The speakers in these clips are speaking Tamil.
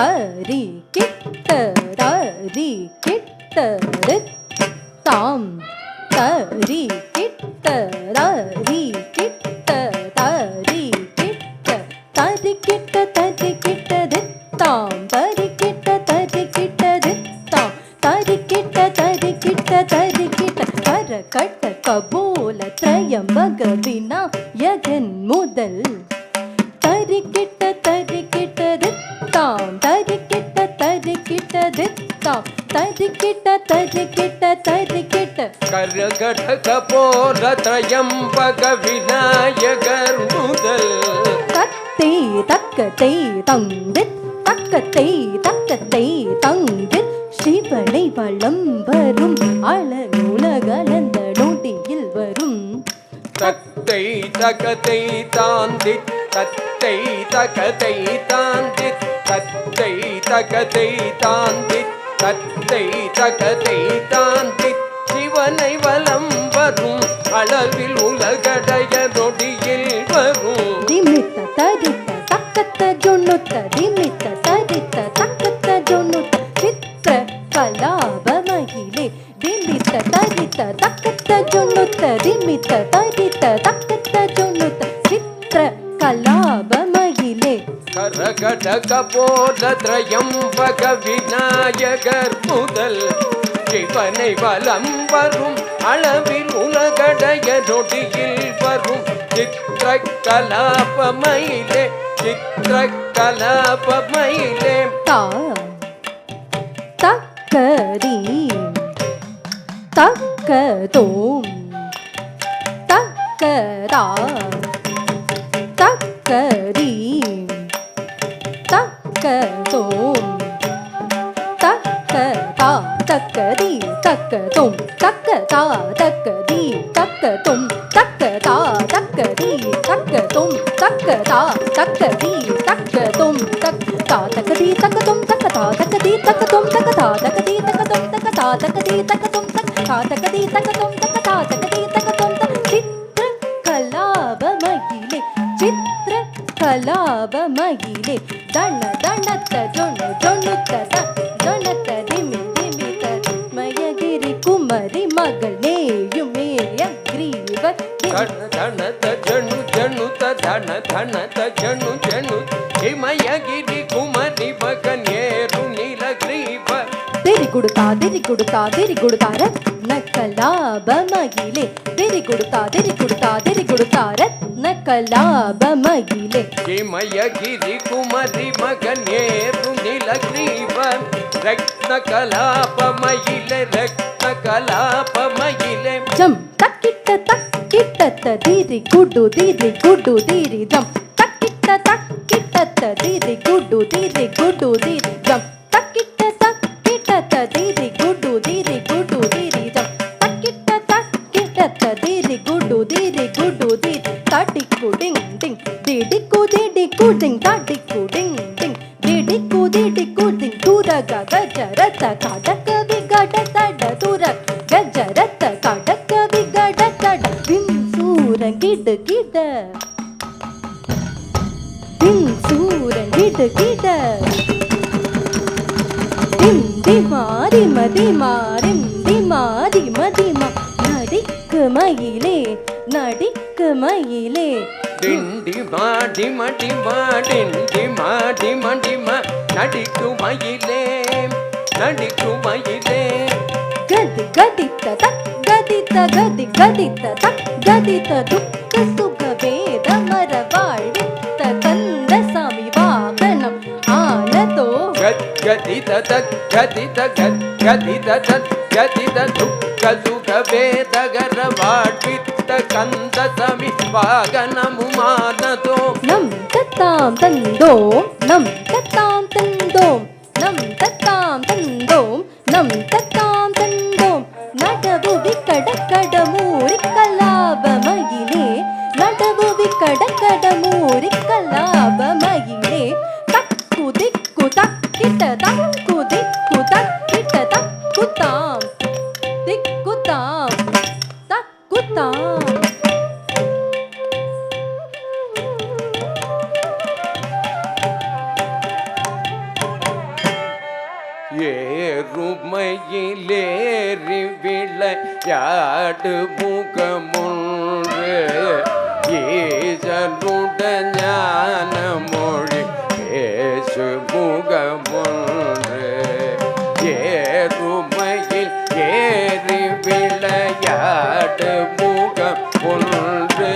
தரி கிட்ட தரி கிட்ட தாம் தரி கிட்ட தரி கிட்ட தரி கிட்ட தரி கிட்ட தரி கிட்டது தாம் தரி கிட்ட தரி கிட்டது தாம் தரி கிட்ட தரி கிட்ட தரி கிட்ட கர கட்ட கபோல திரையம்பக விநாயகன் முதல் தரி கிட்ட தரி கிட்டது தாம் தரி கிட்ட தரி கிட்டது தாம் தரி கிட்ட தரி கிட்ட தரி கிட்ட கரகட கபோல திரையம்பக விநாயகர் முதல் தத்தை தக்கத்தை தங்கித் தக்கத்தை தக்கத்தை தங்கித் சிவனை வளம் வரும் அழகுலகலந்த நொடியில் வரும் தத்தை தகதை தாந்தி தத்தை தகதை தாந்தி தத்தை தகதை தாந்தி தத்தை தகதை தாந்தி சிவனை வலம் வரும் அளவில் உலகடைய நொடியில் வரும் திமித்த தரித்த தக்கத்த ஜொன்னுத்த திமித்த தரித்த தக்கத்த ஜொன்னுத்த சித்திர கலாப மகிழே திமித்த தரித்த தக்கத்த ஜொன்னுத்த திமித்த தரித்த தக்கத்த ஜொன்னுத்த சித்திர கலாப மகிழே கரகட கபோல திரையம்பக விநாயகர் முதல் சிவனை வலம் வரும் அளவில் உலகடைய நொடியில் வரும் சித்திர கலாபமயிலே சித்திர கலாபமயிலே தக்கரி தக்கதோம் தக்கதா தக்கரி தக்கதோம் தக்கதா தக்கதி தக்கதோம் தக்கதா தக்கதி தக்கதோம் தக்கதா தக்கதி தக்கதோம் தக்கதா தக்கதி தக்கதோம் தக்கதா தக்கதி தக்கதோம் தக்கதா தக்கதி தக்கதோம் தக்கதா தக்கதி தக்கதோம் தக்கதா தக்கதி தக்கதோம் தக்கதா தக்கதி தக்கதோம் தக்கதா தக்கதி தக்கதோம் சித்திர கலாப மகிழே சித்திர கலாப மகிழே தன தனத்த ஜொன்னு ஜொன்னுத்த ஜொனத்த திமி திமி மயகிரி குமரி மகள் நேயும் மேய கிரீவ தனத ஜனு ஜனுத தன தனத ஜனு ஜனு இமயகிரி குமரி மகன் ஏறு நீலகிரீவ திரி கொடுத்தா திரி கொடுத்தா திரி கொடுத்தார நக்கலாப மகிழே திரி கொடுத்தா திரி கொடுத்தா திரி கொடுத்தார நக்கலாப மகிழே இமயகிரி குமரி மகன் ஏறு நீலகிரீவ ரக்ன கலாபமயிலே ரக்ன கலாபமயிலே ஜம் தக்கிட்ட தக்கிட்ட திரி குடு திரி ஜம் தக்கிட்ட திரி குடு திரி ஜம் தக்கிட்ட திரி குடு திரி ஜம் தக்கிட்ட திரி குடு திரி தடிக்கு டிங் டிங் திடிக்கு டிங் தடிக்கு டிங் டிங் திடிக்கு டிங் தூரக கஜரத கடக விகட தட தூர கஜரத கடக விகட தட விம்சூரன் கிட கிட விம்சூரன் கிட கிட திம் திமாரி மதிமாரிம் திமாரி மதிமா நடிக்கு மயிலே நடிக்கு மயிலே டிண்டி மாடி மடி மாடிண்டி மாடி மடி நடிக்கு மயிலே நடிக்கு மயிலே கதி கதித்த தக் கதித்த கதி கதித்த தக் கதித்த துக்க சுக வேத மர வாழ்வித்த கந்த சாமி வாகனம் ஆனதோ கதித தக் கதித கதித தக் கதித துக்க சுக வேதகர வாழ்வித்த கந்த சாமி வாகனமுமானதோ நம் தத்தாம் தந்தோம் நம் தத்தாம் தந்தோம் நம் தத்தாம் தந்தோம் நம் தத்தாம் தந்தோம் நடவு விக்கட மூரி கலாப மகிழே நடவு விக்கட மூரி கலாப மகிழே தக்கு திக்கு தக்கிட்ட தக்கு திக்கு தக்கிட்ட தக்குத்தாம் திக்குத்தாம் தக்குத்தாம் ஏறுமையிலேறி விளையாடு முகமுன்று ஈசனுட ஞான மொழி பேசு முகமுன்று ஏறுமையில் ஏறி விளையாடு முகம் ஒன்று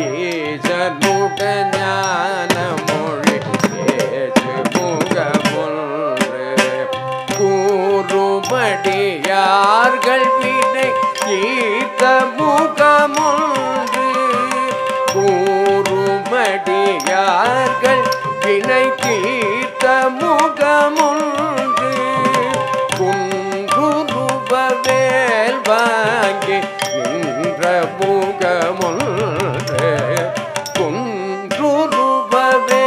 ஈசனுட ஞான மொழி பேசு முகமுன்று கூறுமடியார்கள் வினை தீர்த்த முகமுன்று கூறுமடியார்கள் வினை தீர்த்த முகமுன்று குன்றுருபவேல் வாங்கி நின்ற முகமுன்று குன்றுருபவேல்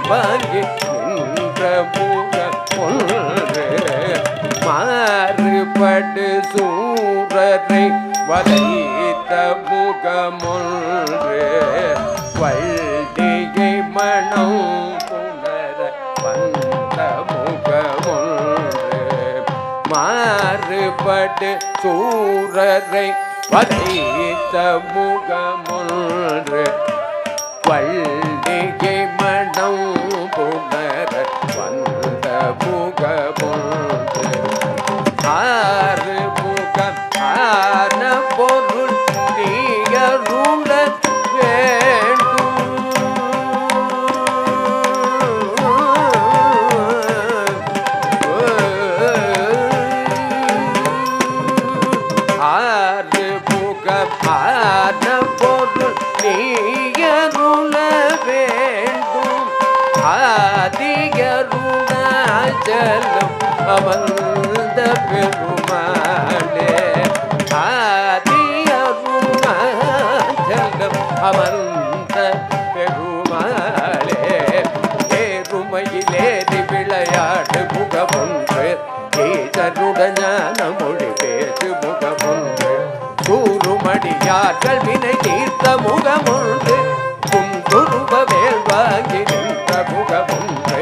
வாங்கி நின்ற முகமுன்று மாறுபடு சூரரை வதைத்த முகமுன்று வள்ளிகை மணம் புணர வந்த முகமுன்று மாறுபடு சூரரை வதைத்த முகமுன்று வள்ளிகை மணம் புணர வந்த முகமுன்று ஆறு முகம் ஆன பொருள் நீயருள வேண்டும் ஆறு முகம் ஆன பொருள் நீயருள வேண்டும் ஆதியருணாச்சலம் அமர்ந்த பெருமாளே ஆதியருணாச்சலம் அமர்ந்த பெருமாளே ஏறுமையிலேறி விளையாடு முகமொன்று ஈசனுட ஞான மொழி பேசு முகமொன்று கூறுமடியார்கள் வினை தீர்த்த முகமொன்று குன்றுருபவேல் வாங்கி நின்ற முகமொன்று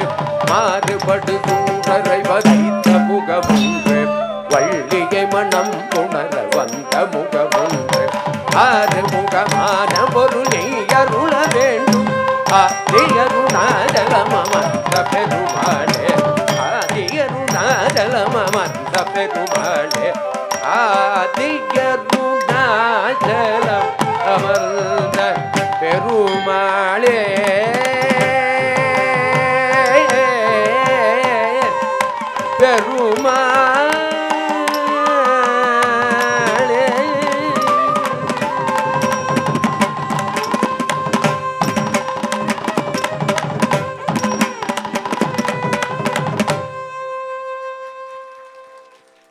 மாறுபடு சூரரை வதைத்த முகமொன்று வள்ளிகை மனம் புணர வந்த முகமொன்று ஆறு முகமான பொருளை அருள வேண்டும் ஆதியருணாச்சலமமர்ந்த பெருமாளே ஆதியருணாச்சலமமர்ந்த பெருமாளே ஆதியருணாச்சலம் அமர்ந்த பெருமாளே பெருமாள்